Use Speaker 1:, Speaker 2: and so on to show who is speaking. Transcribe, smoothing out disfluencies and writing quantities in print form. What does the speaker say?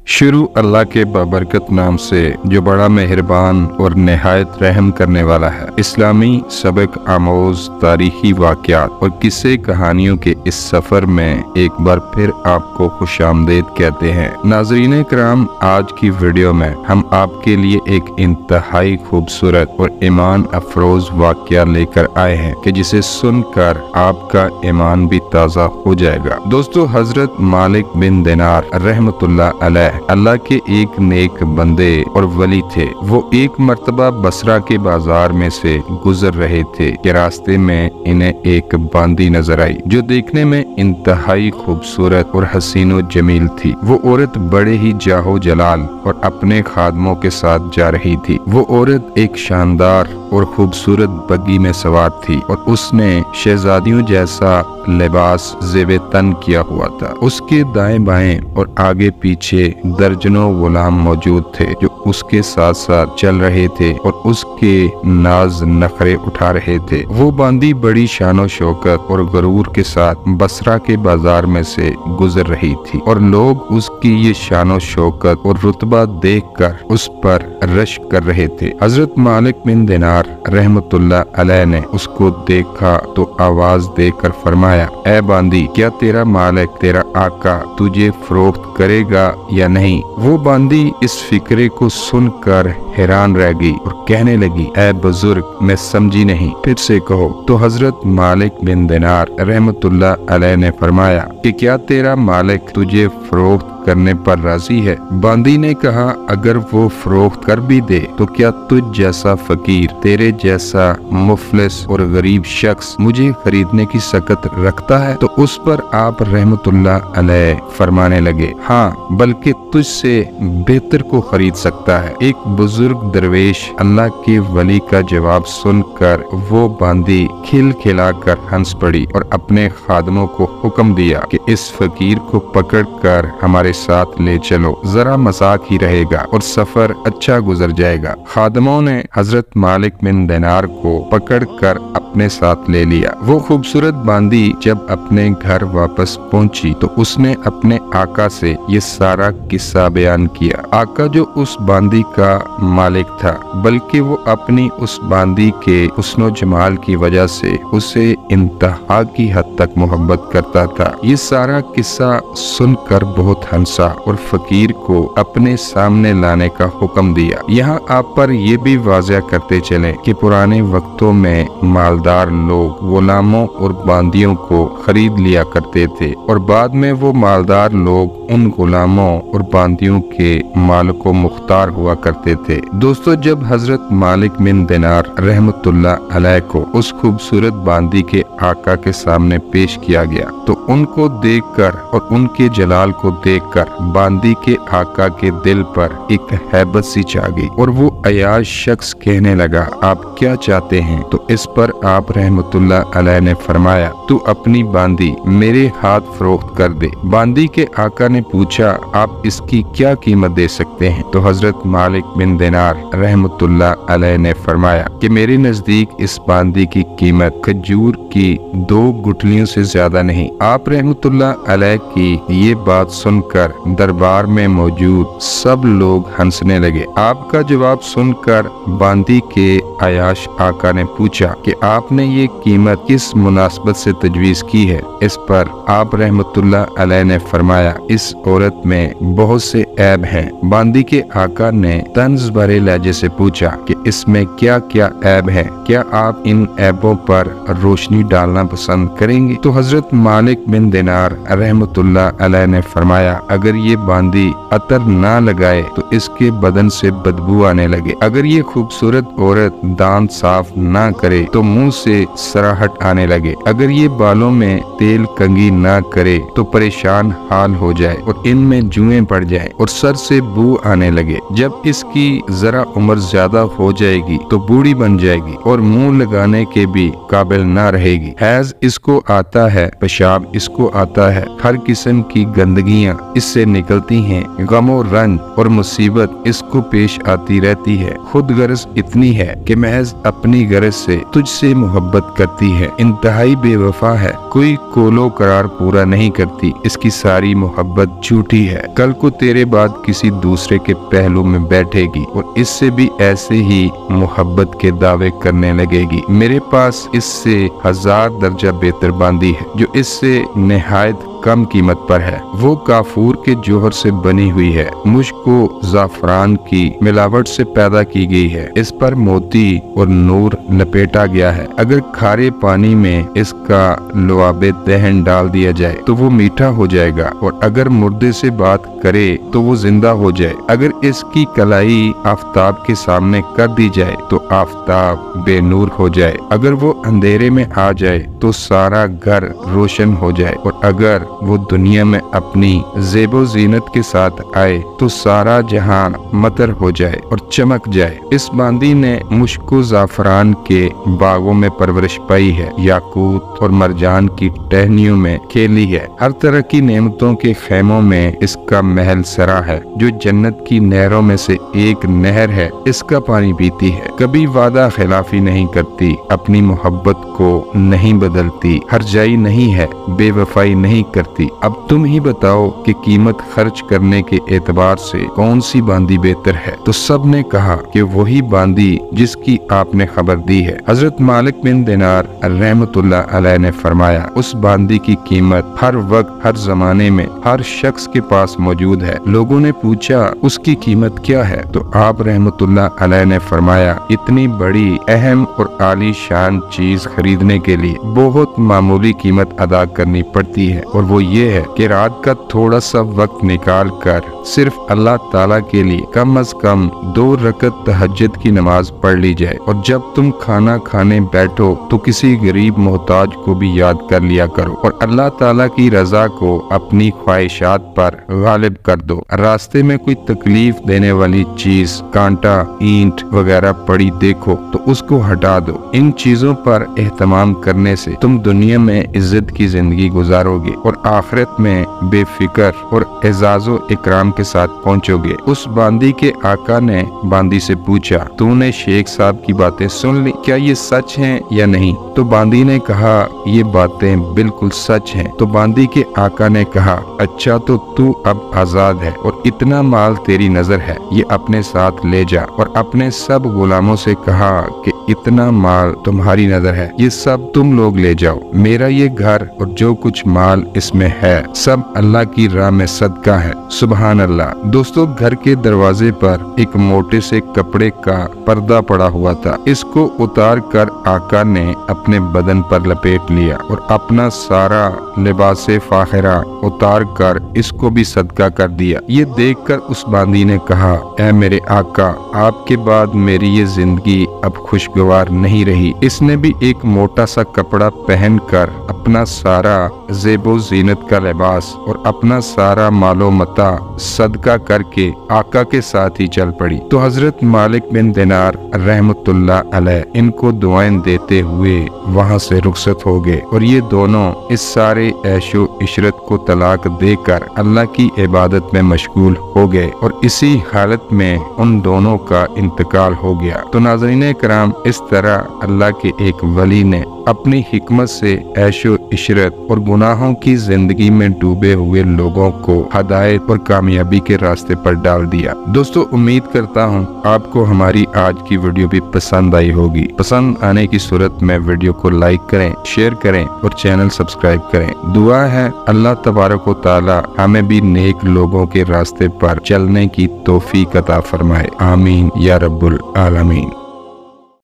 Speaker 1: शुरू अल्लाह के बाबरकत नाम से जो बड़ा मेहरबान और नहायत रहम करने वाला है। इस्लामी सबक आमोज तारीखी वाक़यात और किस्से कहानियों के इस सफ़र में एक बार फिर आपको खुशामदीद कहते हैं। नाज़रीन कराम, आज की वीडियो में हम आपके लिए एक इंतहाई खूबसूरत और ईमान अफरोज वाक़या लेकर आए हैं कि जिसे सुनकर आपका ईमान भी ताज़ा हो जाएगा। दोस्तों, हजरत मालिक बिन दिनार रहमतुल्लाह अलैह अल्लाह के एक नेक बंदे और वली थे। वो एक मर्तबा बसरा के बाजार में से गुजर रहे थे कि रास्ते में इन्हें एक बांदी नजर आई जो देखने में इंतहाई खूबसूरत और हसीन व जमील थी। वो औरत बड़े ही जाहो जलाल और अपने खादमों के साथ जा रही थी। वो औरत एक शानदार और खूबसूरत बग्गी में सवार थी और उसने शहजादियों जैसा लिबास ज़ेबे तन किया हुआ था। उसके दाएं बाएं और आगे पीछे दर्जनों गुलाम मौजूद थे जो उसके साथ साथ चल रहे थे और उसके नाज नखरे उठा रहे थे। वो बांदी बड़ी शानो शौकत और गरूर के साथ बसरा के बाजार में से गुजर रही थी और लोग उसकी ये शानो शौकत और रुतबा देखकर उस पर रश कर रहे थे। हजरत मालिक बिन दिनार रहमतुल्लाह अलैह ने उसको देखा तो आवाज देकर फरमाया, ऐ बांदी, क्या तेरा मालिक, तेरा आका तुझे फरोख्त करेगा या नहीं? वो बांदी इस फिक्रे को सुनकर हैरान रह गई और कहने लगी, ऐ बुजुर्ग, मैं समझी नहीं, फिर से कहो। तो हजरत मालिक बिन दिनार रहमतुल्लाह अलैह ने फरमाया कि क्या तेरा मालिक तुझे फरोख्त करने पर राजी है? बांदी ने कहा, अगर वो फरोख्त कर भी दे तो क्या तुझ जैसा फकीर, तेरे जैसा मुफलिस और गरीब शख्स मुझे खरीदने की सकत रखता है? तो उस पर आप रहमतुल्लाह अलैह फरमाने लगे, हाँ, बल्कि तुझसे बेहतर को खरीद सकता है। एक बुजुर्ग दरवेश अल्लाह के वली का जवाब सुनकर वो बांदी खिलखिलाकर हंस पड़ी और अपने खादमों को हुक्म दिया कि इस फकीर को पकड़कर हमारे साथ ले चलो, जरा मजाक ही रहेगा और सफर अच्छा गुजर जाएगा। खादमों ने हजरत मालिक बिन दिनार को पकड़कर अपने साथ ले लिया। वो खूबसूरत बांदी जब अपने घर वापस पहुंची तो उसने अपने आका से ये सारा किस्सा बयान किया। आका जो उस बांदी का मालिक था, बल्कि वो अपनी उस बांदी के हुस्न जमाल की वजह से उसे इंतहा की हद तक मोहब्बत करता था। ये सारा किस्सा सुनकर बहुत हंसा और फकीर को अपने सामने लाने का हुक्म दिया। यहाँ आप पर ये भी वाज़ह करते चलें कि पुराने वक्तों में मालदार लोग गुलामों और बांदियों को खरीद लिया करते थे और बाद में वो मालदार लोग उन गुलामों और बांदियों के मालिको मुख्तार हुआ करते थे। दोस्तों, जब हजरत मालिक बिन दिनार रहमतुल्लाह अलैह को उस खूबसूरत बांदी के आका के सामने पेश किया गया तो उनको देखकर और उनके जलाल को देखकर बांदी के आका के दिल पर एक हैबत सी छा गई और वो अयाज शख्स कहने लगा, आप क्या चाहते हैं? तो इस पर आप रहमतुल्लाह अलैह ने फरमाया, तू अपनी बांदी मेरे हाथ फरोख्त कर दे। बांदी के आका ने पूछा, आप इसकी क्या कीमत दे सकते हैं? तो हजरत मालिक बिन दिनार रहमतुल्लाह अलैह ने फरमाया कि मेरे नजदीक इस बांदी की कीमत खजूर की 2 गुठलियों से ज्यादा नहीं। आप रहमतुल्लाह अलैह की ये बात सुनकर दरबार में मौजूद सब लोग हंसने लगे। आपका जवाब सुनकर बांदी के अयाश आका ने पूछा कि आपने ये कीमत किस मुनासबत से तजवीज की है? इस पर आप रहमतुल्लाह अलैह ने फरमाया, इस औरत में बहुत से ऐब हैं। बांदी के आका ने तंज भरे लहजे से पूछा कि इसमें क्या क्या ऐब है, क्या आप इन ऐबों पर रोशनी डालना पसंद करेंगे? तो हजरत मालिक बिन दिनार रहमतुल्लाह अलैह ने फरमाया, अगर ये बांदी अतर ना लगाए तो इसके बदन से बदबू आने लगे। अगर ये खूबसूरत औरत दांत साफ ना करे तो मुंह से सराहट आने लगे। अगर ये बालों में तेल कंघी ना करे तो परेशान हाल हो जाए और इनमें जुएं पड़ जाए और सर से बू आने लगे। जब इसकी जरा उम्र ज्यादा हो जाएगी तो बूढ़ी बन जाएगी और मुंह लगाने के भी काबिल ना रहेगी। हैज इसको आता है, पेशाब इसको आता है, हर किस्म की गंदगियां इससे निकलती हैं, गमो रंज और मुसीबत इसको पेश आती रहती है। खुद गर्ज इतनी है कि महज अपनी गरज से तुझसे मोहब्बत करती है, इंतहाई बेवफा है, कोई कोलो करार पूरा नहीं करती, इसकी सारी मोहब्बत झूठी है, कल को तेरे बाद किसी दूसरे के पहलू में बैठेगी और इससे भी ऐसे ही मोहब्बत के दावे करने लगेगी। मेरे पास इससे 1000 दर्जा बेहतर बांदी है जो इससे निहायत कम कीमत पर है। वो काफूर के जोहर से बनी हुई है, मुझको जाफरान की मिलावट से पैदा की गई है, इस पर मोती और नूर लपेटा गया है। अगर खारे पानी में इसका लुआबे दहन डाल दिया जाए तो वो मीठा हो जाएगा और अगर मुर्दे से बात करे तो वो जिंदा हो जाए। अगर इसकी कलाई आफताब के सामने कर दी जाए तो आफताब बेनूर हो जाए। अगर वो अंधेरे में आ जाए तो सारा घर रोशन हो जाए और अगर वो दुनिया में अपनी ज़ेबो ज़ीनत के साथ आए तो सारा जहां मतर हो जाए और चमक जाए। इस बांदी ने मुश्को जाफरान के बागों में परवरिश पाई है, याकूत और मरजान की टहनियों में खेली है, हर तरह की नेमतों के खेमों में इसका महल सरा है, जो जन्नत की नहरों में से एक नहर है, इसका पानी पीती है, कभी वादा खिलाफी नहीं करती, अपनी मोहब्बत को नहीं बदलती, हरजाई नहीं है, बेवफाई नहीं करती। अब तुम ही बताओ कि कीमत खर्च करने के एतबार से कौन सी बांदी बेहतर है? तो सब ने कहा कि वही बांदी जिसकी आपने खबर दी है। हजरत मालिक बिन दिनार रहमतुल्लाह अलैह ने फरमाया, उस बांदी की कीमत हर वक्त हर जमाने में हर शख्स के पास मौजूद है। लोगों ने पूछा उसकी कीमत क्या है? तो आप रहमतुल्लाह अलैह ने फरमाया, इतनी बड़ी अहम और आली शान चीज खरीदने के लिए बहुत मामूली कीमत अदा करनी पड़ती है और वो ये है कि रात का थोड़ा सा वक्त निकाल कर सिर्फ अल्लाह ताला के लिए कम अज कम 2 रकत तहज्जुद की नमाज पढ़ ली जाए और जब तुम खाना खाने बैठो तो किसी गरीब मोहताज को भी याद कर लिया करो और अल्लाह ताला की रजा को अपनी ख्वाहिशात पर गालिब कर दो। रास्ते में कोई तकलीफ देने वाली चीज, कांटा, ईंट वगैरह पड़ी देखो तो उसको हटा दो। इन चीजों पर एहतमाम करने से तुम दुनिया में इज्जत की जिंदगी गुजारोगे और आखिरत में बेफिक्र और एजाजो इकराम के साथ पहुंचोगे। उस बांदी के आका ने बांदी से पूछा, तूने शेख साहब की बातें सुन ली, क्या ये सच हैं या नहीं? तो बांदी ने कहा, ये बातें बिल्कुल सच हैं। तो बांदी के आका ने कहा, अच्छा तो तू अब आजाद है और इतना माल तेरी नजर है, ये अपने साथ ले जा। और अपने सब गुलामों से कहा कि इतना माल तुम्हारी नजर है, ये सब तुम लोग ले जाओ। मेरा ये घर और जो कुछ माल इसमें है सब अल्लाह की राह में सदका है। सुबहान अल्लाह। दोस्तों, घर के दरवाजे पर एक मोटे से कपड़े का पर्दा पड़ा हुआ था। इसको उतार कर आका ने अपने बदन पर लपेट लिया और अपना सारा लिबासे फाखिरा उतार कर इसको भी सदका कर दिया। ये देखकर उस बांदी ने कहा, ऐ मेरे आका, आपके बाद मेरी ये जिंदगी अब खुशगवार नहीं रही। इसने भी एक मोटा सा कपड़ा पहनकर अपना सारा ज़ेबो ज़ीनत का लिबास और अपना सारा मालो मता सदका करके आका के साथ ही चल पड़ी। तो हजरत मालिक बिन दिनार रहमतुल्लाह अलैह इनको दुआएं देते हुए वहां से रुखसत हो गए और ये दोनों इस सारे ऐशो इशरत को तलाक देकर अल्लाह की इबादत में मशगूल हो गए और इसी हालत में उन दोनों का इंतकाल हो गया। तो नाज़रीन कराम, इस तरह अल्लाह के एक वली ने अपनी हिकमत से ऐशो इशरत और गुनाहों की जिंदगी में डूबे हुए लोगों को हदायत और कामयाबी के रास्ते पर डाल दिया। दोस्तों, उम्मीद करता हूँ आपको हमारी आज की वीडियो भी पसंद आई होगी। पसंद आने की सूरत में वीडियो को लाइक करें, शेयर करें और चैनल सब्सक्राइब करें। दुआ है अल्लाह तबारक व तआला हमें भी नेक लोगों के रास्ते पर चलने की तौफीक अता फरमाए। आमीन या रब्बुल आलमीन।